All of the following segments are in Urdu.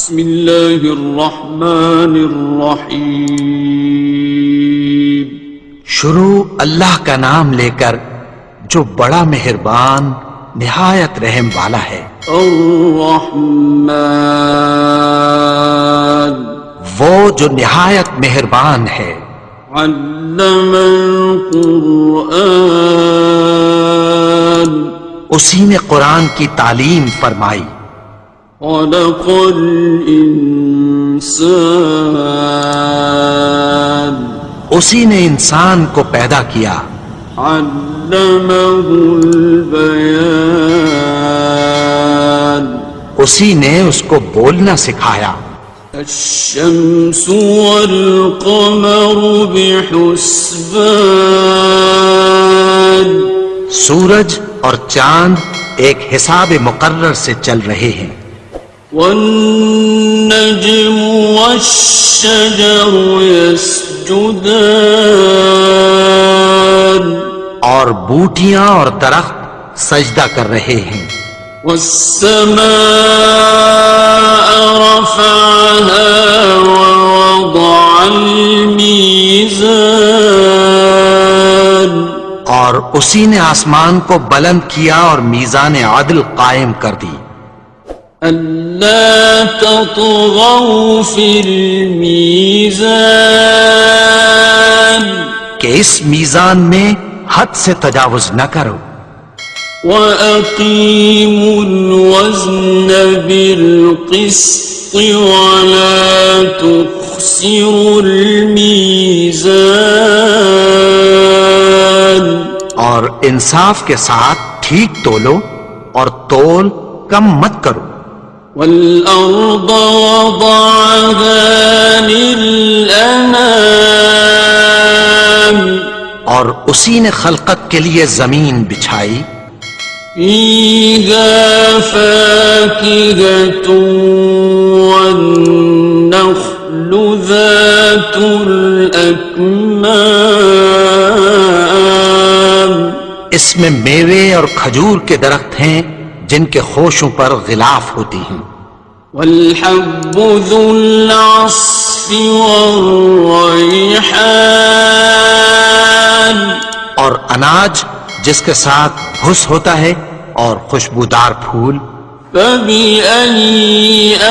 بسم اللہ الرحمن الرحیم. شروع اللہ کا نام لے کر جو بڑا مہربان نہایت رحم والا ہے. الرحمن وہ جو نہایت مہربان ہے. علم القرآن اسی نے قرآن کی تعلیم فرمائی. خلق الانسان اسی نے انسان کو پیدا کیا. علمہ البیان اسی نے اس کو بولنا سکھایا. الشمس والقمر بحسبان سورج اور چاند ایک حساب مقرر سے چل رہے ہیں. والنجم والشجر يسجدان اور بوٹیاں اور درخت سجدہ کر رہے ہیں. والسماء رفعها ووضع الميزان اور اسی نے آسمان کو بلند کیا اور میزان عدل قائم کر دی. ألا تطغوا في الميزان کہ اس میزان میں حد سے تجاوز نہ کرو. وأقيموا الوزن بالقسط ولا تخسروا الميزان اور انصاف کے ساتھ ٹھیک تولو اور تول کم مت کرو. والأرض وضعها للأنام اور اسی نے خلقت کے لیے زمین بچھائی. فيها فاكهة والنخل ذات الأكمام اس میں میوے اور کھجور کے درخت ہیں جن کے خوشوں پر غلاف ہوتی ہیں. والحب ذو العصف والريحان اور اناج جس کے ساتھ بھس ہوتا ہے اور خوشبودار پھول. فبأي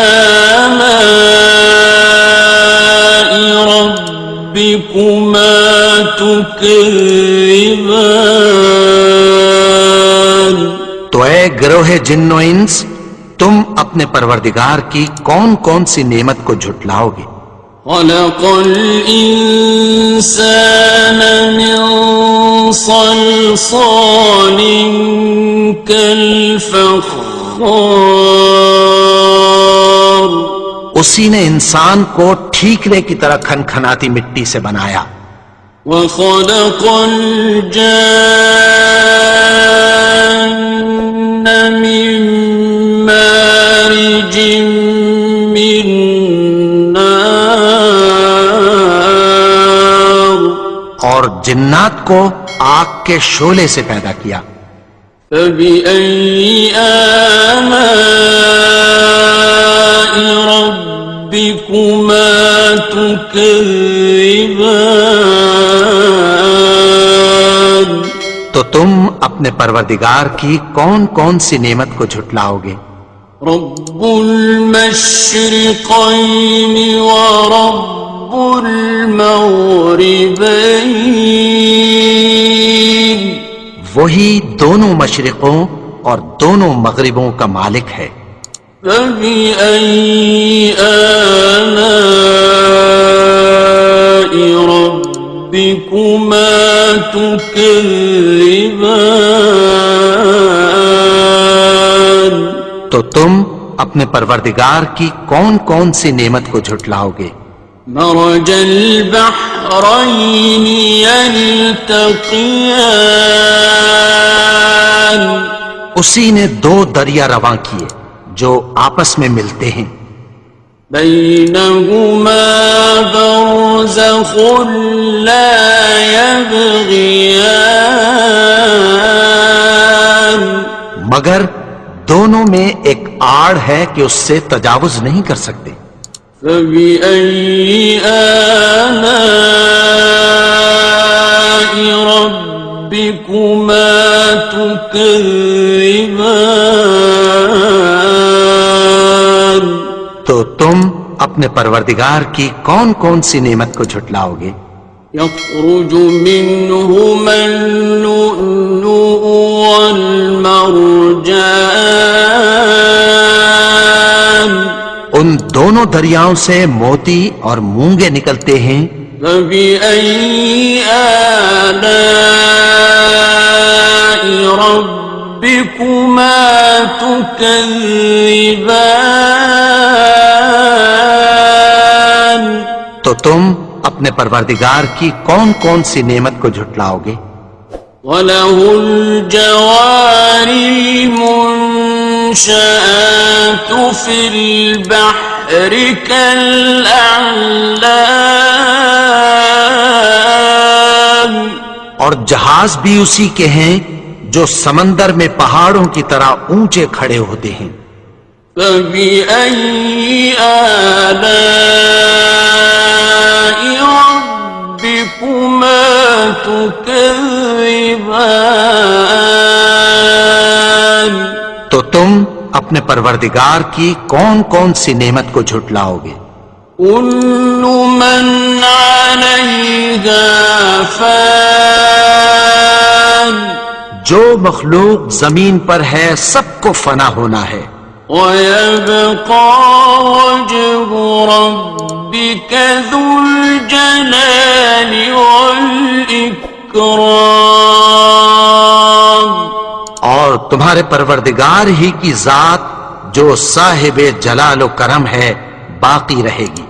آلاء ربكما تكذبان تو اے گروہ جن و انس تم اپنے پروردگار کی کون کون سی نعمت کو جھٹلاؤ گے. خلق الإنسان من صلصال كالفخار اسی نے انسان کو ٹھیکرے کی طرح کھنکھناتی مٹی سے بنایا. وخلق الجان من مارج من نار اور جنات کو آگ کے شعلے سے پیدا کیا. فبأي آلاء ربكما تكذبان تو تم اپنے پروردگار کی کون کون سی نعمت کو جھٹلاؤ گے. رب المشرقين ورب المغربين وہی دونوں مشرقوں اور دونوں مغربوں کا مالک ہے. فبأي آلاء ربكما تكذبان تو تم اپنے پروردگار کی کون کون سی نعمت کو جھٹلاؤ گے. مرج البحرين يلتقيان اسی نے دو دریا رواں کیے جو آپس میں ملتے ہیں. بينهما برزخ لا يبغيان مگر دونوں میں ایک آڑ ہے کہ اس سے تجاوز نہیں کر سکتے۔ فبأي آلاء ربكما تكذبان؟ تو تم اپنے پروردگار کی کون کون سی نعمت کو جھٹلاؤ گے؟ يخرج منهما اللؤلؤ والمرجان ان دونوں دریاؤں سے موتی اور مونگے نکلتے ہیں۔ فبأي آلاء ربكما تكذبان؟ تو تم اپنے پروردگار کی کون کون سی نعمت کو جھٹلاؤ گے؟ وَلَهُ الْجَوَارِ الْمُنشَآتُ فِي الْبَحْرِ كَالْأَعْلَامِ، اور جہاز بھی اسی کے ہیں جو سمندر میں پہاڑوں کی طرح اونچے کھڑے ہوتے ہیں۔ فَبِأَيِّ آلَاءِ رَبِّكُمَا تُكَذِّبَانِ؟ تو تم اپنے پروردگار کی کون کون سی نعمت کو جھٹلاؤ گے؟ كُلُّ مَنْ عَلَيْهَا فَانٍ، جو مخلوق زمین پر ہے سب کو فنا ہونا ہے۔ وَيَبْقَى وَجْهُ رَبِّكَ ذُو الْجَلَالِ وَالْإِكْرَامِ، اور تمہارے پروردگار ہی کی ذات جو صاحب جلال و کرم ہے باقی رہے گی۔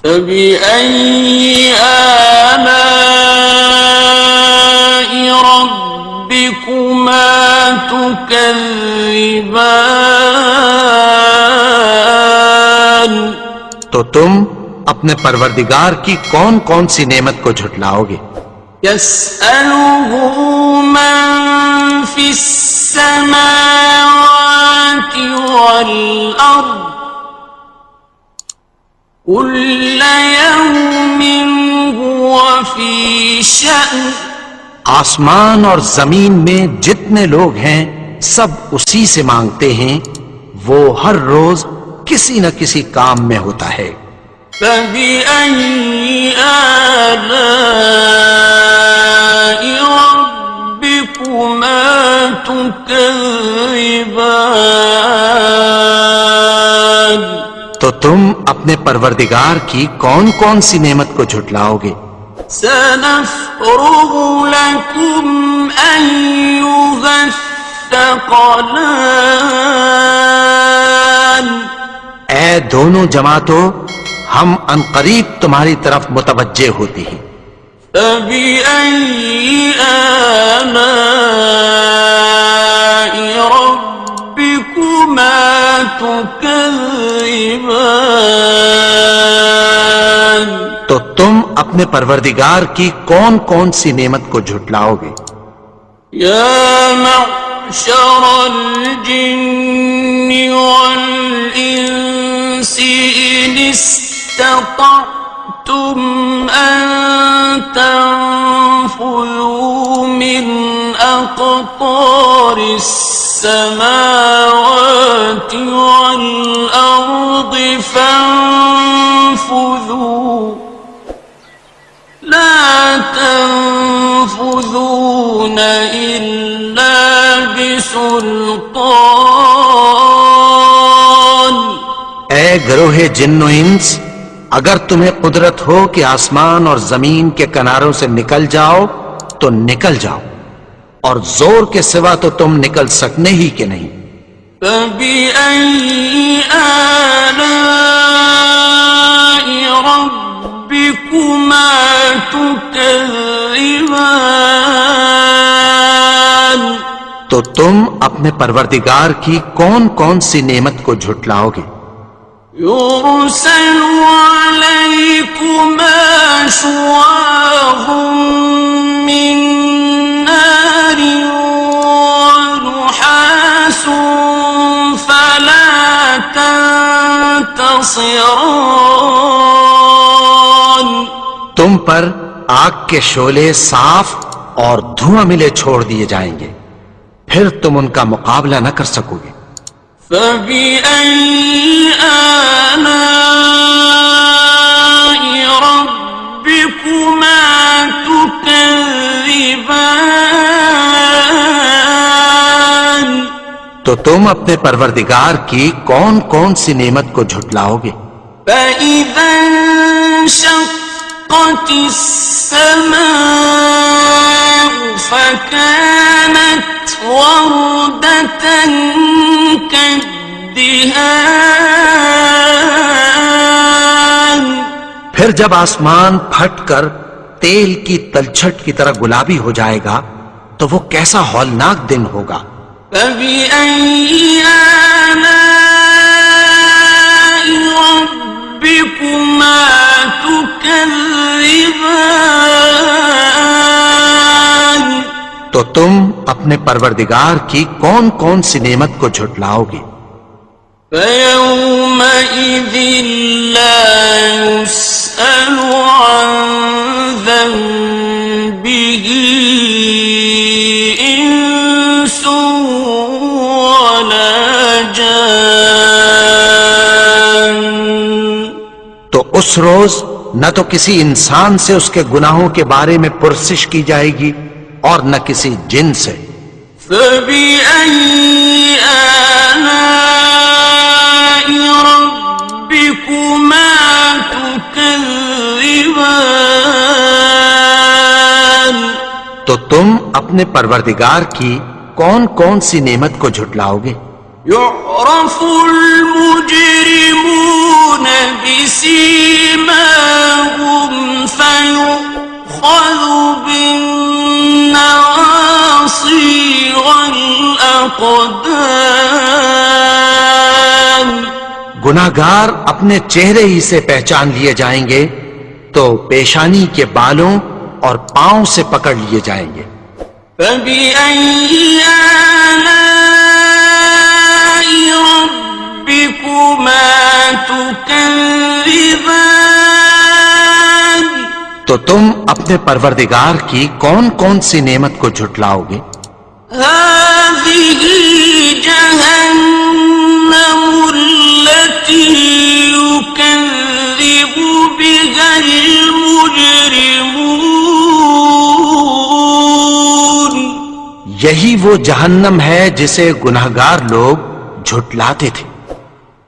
فَبِأَيِّ آلَاءِ رَبِّكُمَا تُكَذِّبَانِ؟ تو تم اپنے پروردگار کی کون کون سی نعمت کو جھٹلاؤ گے؟ يَسْأَلُهُ مَن فِي السَّمَاوَاتِ وَالْأَرْضِ كُلَّ يَوْمٍ هُوَ فِي شَأْنٍ، آسمان اور زمین میں جتنے لوگ ہیں سب اسی سے مانگتے ہیں، وہ ہر روز کسی نہ کسی کام میں ہوتا ہے۔ فَبِأَيِّ آلَاءِ رَبِّكُمَا تُكَذِّبَانِ؟ تو تم اپنے پروردگار کی کون کون سی نعمت کو جھٹلاؤ گے؟ سَنَفْرُغُ لَكُمْ أَيُّهَ الثَّقَلَانِ، اے دونوں جماعتوں ہم عنقریب تمہاری طرف متوجہ ہوتے ہیں۔ فَبِأَيِّ آلَاءِ رَبِّكُمَا تُكَذِّبَانِ؟ تو تم اپنے پروردگار کی کون کون سی نعمت کو جھٹلاؤ گے؟ يَا مَعْشَرَ الْجِنِّ وَالْإِنسِ إِنِ اسْتَطَعْتُمْ أَن تَنفُذُوا مِنْ أَقْطَارِ السَّمَاوَاتِ وَالْأَرْضِ فَانفُذُوا لَا تَنفُذُونَ إِلَّا بِسُلْطَانٍ۔ اے گروہ جن و انس، اگر تمہیں قدرت ہو کہ آسمان اور زمین کے کناروں سے نکل جاؤ تو نکل جاؤ، اور زور کے سوا تو تم نکل سکنے ہی کہ نہیں۔ فَبِأَيِّ آلَاءِ رَبِّكُمَا تُكَذِّبَانِ؟ تو تم اپنے پروردگار کی کون کون سی نعمت کو جھٹلاؤ گے؟ يُرْسَلُ عَلَيْكُمَا شُوَاظٌ مِّن نَّارٍ وَنُحَاسٌ فَلَا ينتصران تم پر آگ کے شعلے صاف اور دھواں ملے چھوڑ دیے جائیں گے، پھر تم ان کا مقابلہ نہ کر سکو گے۔ فبأي آلاء ربكما تكذبان تو تم اپنے پروردگار کی کون کون سی نعمت کو جھٹلاؤ گے؟ فإذا انشقت السماء فكانت وردة كالدهان پھر جب آسمان پھٹ کر تیل کی تلچھٹ کی طرح گلابی ہو جائے گا تو وہ کیسا ہولناک دن ہوگا۔ فبأي آلاء ربكما تكذبان تو تم اپنے پروردگار کی کون کون سی نعمت کو جھٹلاؤ گے؟ فيومئذ لا يسأل عن ذنبه إنس ولا جان تو اس روز نہ تو کسی انسان سے اس کے گناہوں کے بارے میں پرسش کی جائے گی اور نہ کسی جن سے۔ فبأي آلاء ربكما تكذبان تو تم اپنے پروردگار کی کون کون سی نعمت کو جھٹلاؤ گے؟ يعرف المجرمون بسيماهم فيؤخذ بالنواصي والأقدام گناہگار اپنے چہرے ہی سے پہچان لیے جائیں گے تو پیشانی کے بالوں اور پاؤں سے پکڑ لیے جائیں گے۔ فبأي آلاء ربكما تكذبان تو تم اپنے پروردگار کی کون کون سی نعمت کو جھٹلاؤ گے؟ هذه جهنم التي يكذب بها المجرمون یہی وہ جہنم ہے جسے گناہگار لوگ جھٹلاتے تھے۔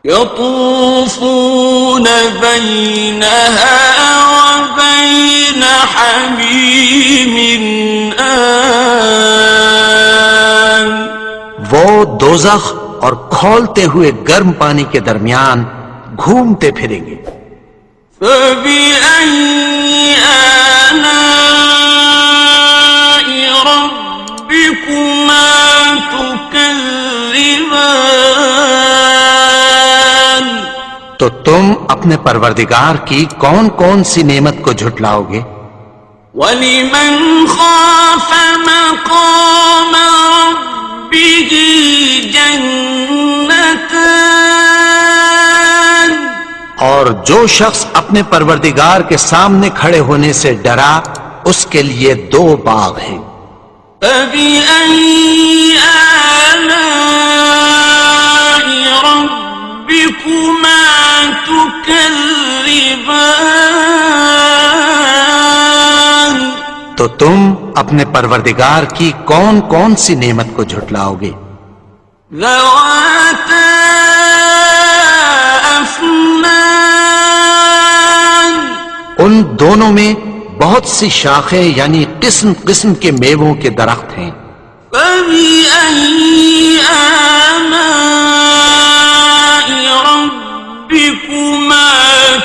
يطوفون بينها وبين حميم آن وہ دوزخ اور کھولتے ہوئے گرم پانی کے درمیان گھومتے پھریں گے۔ فبأي آلاء ربكما تكذبان تو تم اپنے پروردگار کی کون کون سی نعمت کو جھٹلاؤ گے؟ وَلِمَنْ خَافَ مَقَامَ رَبِّهِ جَنَّتَانِ اور جو شخص اپنے پروردگار کے سامنے کھڑے ہونے سے ڈرا اس کے لیے دو باغ ہیں۔ فَبِأَيِّ آلَاءِ رَبِّكُمَا تُكَذِّبَانِ تو تم اپنے پروردگار کی کون کون سی نعمت کو جھٹلاؤ گے؟ ذَوَاتَا أَفْنَانٍ ان دونوں میں بہت سی شاخیں یعنی قسم قسم کے میووں کے درخت ہیں۔ فَبِأَيِّ آلَاءِ رَبِّكُمَا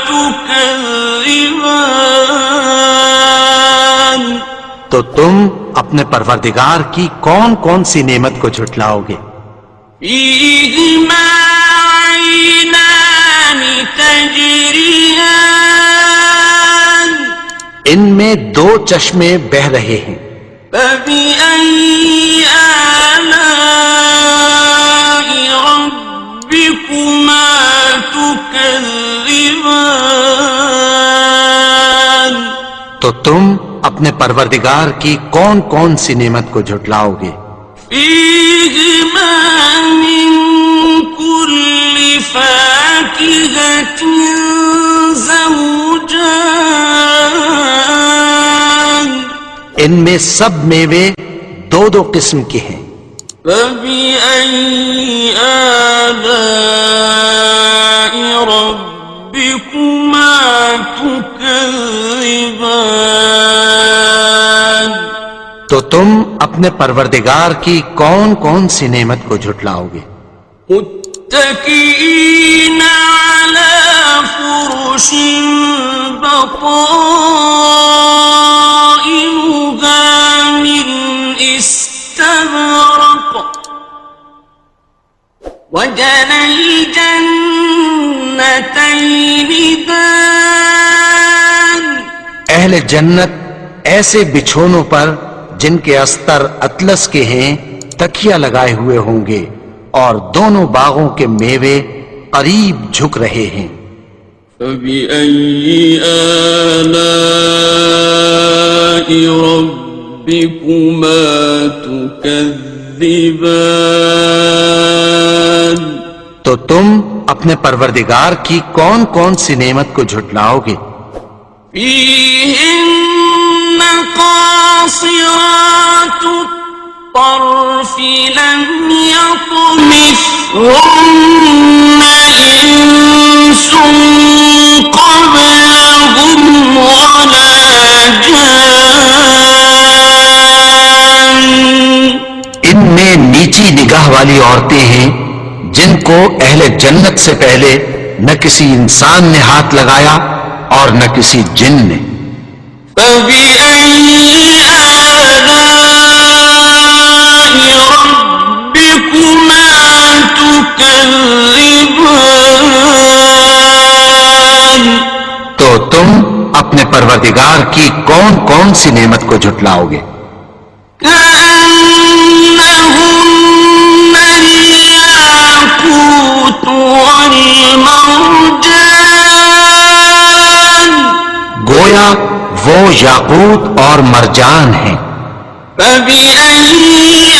تُكَذِّبَانِ تو تم اپنے پروردگار کی کون کون سی نعمت کو جھٹلاؤ گے؟ فِيهِمَا عَيْنَانِ تَجْرِيَانِ ان میں دو چشمے بہ رہے ہیں۔ فَبِأَيِّ آلَاءِ رَبِّكُمَا تكذبان تو تم اپنے پروردگار کی کون کون سی نعمت کو جھٹلاؤ گے؟ فيهما من كل فاكهة زوجان ان میں سب میوے دو دو قسم کے ہیں. فبأي آلاء ربكما تكذبان تو تم اپنے پروردگار کی کون کون سی نعمت کو جھٹلاؤ گے؟ متكئين على فرش بطائنها من استبرق وجنى الجنتين دان اہل جنت ایسے بچھونوں پر جن کے استر اطلس کے ہیں تکیہ لگائے ہوئے ہوں گے اور دونوں باغوں کے میوے قریب جھک رہے ہیں. فبأي آلاء ربكما تكذبان تو تم اپنے پروردگار کی کون کون سی نعمت کو جھٹلاؤ گے؟ فيهن قاصرات الطرف لم يطمثهن إنس قبلهم ولا جان ان میں نیچی نگاہ والی عورتیں ہیں جن کو اہل جنت سے پہلے نہ کسی انسان نے ہاتھ لگایا اور نہ کسی جن نے. فبأي آلاء ربكما تكذبان تو تم اپنے پروردگار کی کون کون سی نعمت کو جھٹلاؤ گے؟ كأنهن الياقوت والمرجان گویا وہ یاقوت اور مرجان ہیں. فبأي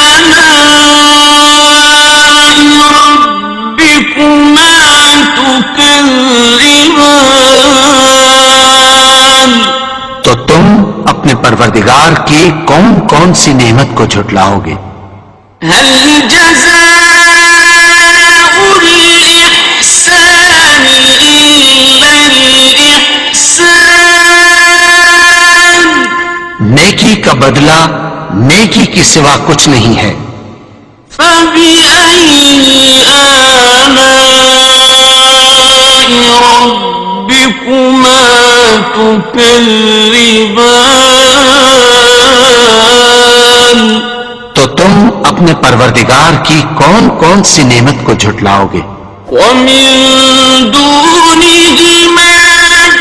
آلاء ربكما تكذبان تو تم اپنے پروردگار کی کون کون سی نعمت کو جھٹلاؤ گے؟ هل جزاء الإحسان إلا الإحسان نیکی کا بدلہ نیکی کی سوا کچھ نہیں ہے. فبأي آلاء ربكما تكذبان تو تم اپنے پروردگار کی کون کون سی نعمت کو جھٹلاؤ گے؟ ومن دونهما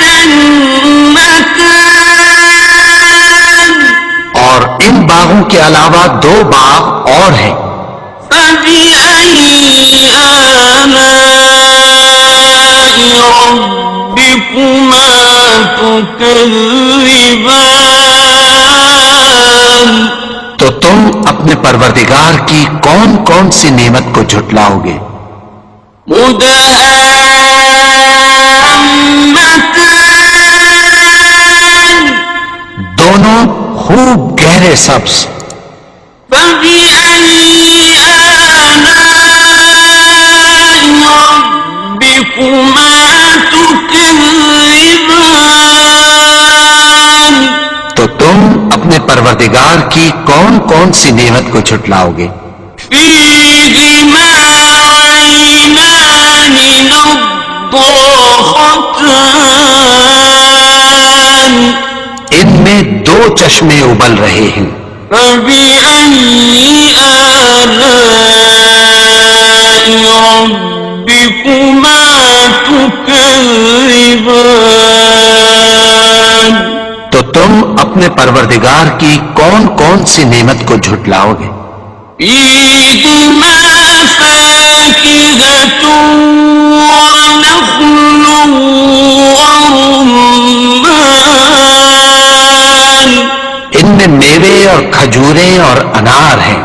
جنتان اور ان باغوں کے علاوہ دو باغ اور ہیں. فبأي آلاء ربكما تكذبان تو تم اپنے پروردگار کی کون کون سی نعمت کو جھٹلاؤ گے؟ مدهامتان دونوں خوب گہرے سبز. فبأي آلاء ربكما تكذبان تو تم اپنے پروردگار کی کون کون سی نعمت کو جھٹلاؤ گے؟ فيهما عينان نضاختان ان میں دو چشمے ابل رہے ہیں. فبأي آلاء ربكما تكذبان تو تم اپنے پروردگار کی کون کون سی نعمت کو جھٹلاؤ گے؟ فيهما فاكهة کھجوریں اور انار ہیں۔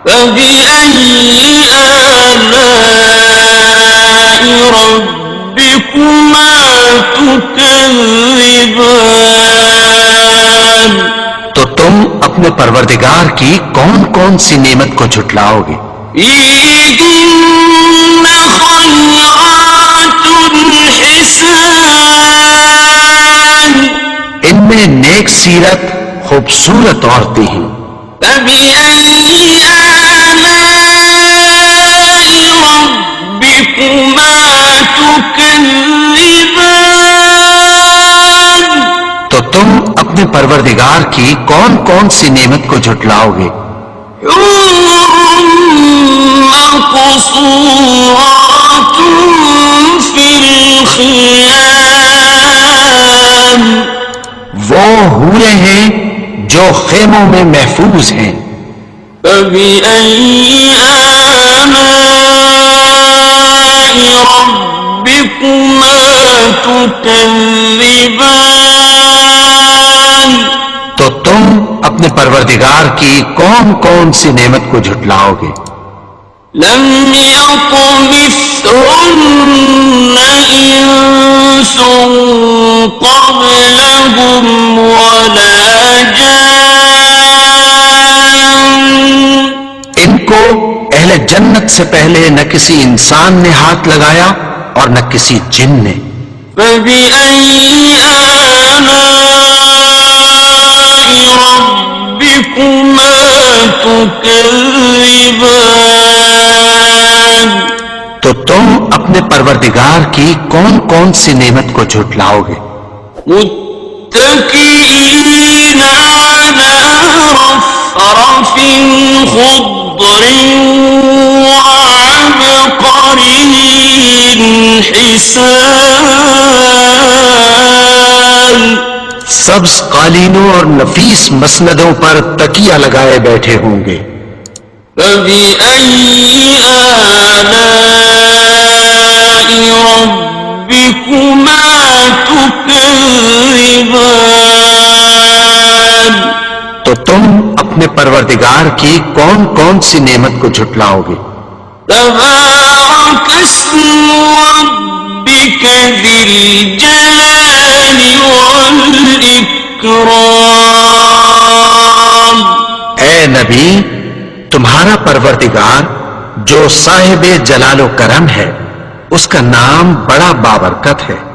فبأي آلاء ربكما تكذبان؟ تو تم اپنے پروردگار کی کون کون سی نعمت کو جھٹلاؤ گے؟ فيهن خيرات حسان، ان میں نیک سیرت خوبصورت عورتیں ہیں۔ فبأي آلاء ربكما تكذبان؟ تو تم اپنے پروردگار کی کون کون سی نعمت کو جھٹلاؤ گے؟ حور مقصورات في الخيام، وہ حوریں ہیں جو خیموں میں محفوظ ہیں۔ فبأي آلاء ربكما تكذبان؟ تو تم اپنے پروردگار کی کون کون سی نعمت کو جھٹلاؤ گے؟ لم يطمثهن إنس قبلهم ولا جان، ان کو اہل جنت سے پہلے نہ کسی انسان نے ہاتھ لگایا اور نہ کسی جن نے۔ فبأي آلاء ربكما تكذبان؟ تو تم اپنے پروردگار کی کون کون سی نعمت کو جھٹلاؤ گے؟ متكئين على رفرف خضر وعبقري حسان، سبز قالینوں اور نفیس مسندوں پر تکیہ لگائے بیٹھے ہوں گے۔ فبأي آلاء ربكما تكذبان؟ تو تم اپنے پروردگار کی کون کون سی نعمت کو جھٹلاؤ گے؟ تبارك اسم ربك ذي الجلال والإكرام۔ اے نبی، تمہارا پروردگار جو صاحب جلال و کرم ہے، اس کا نام بڑا بابرکت ہے۔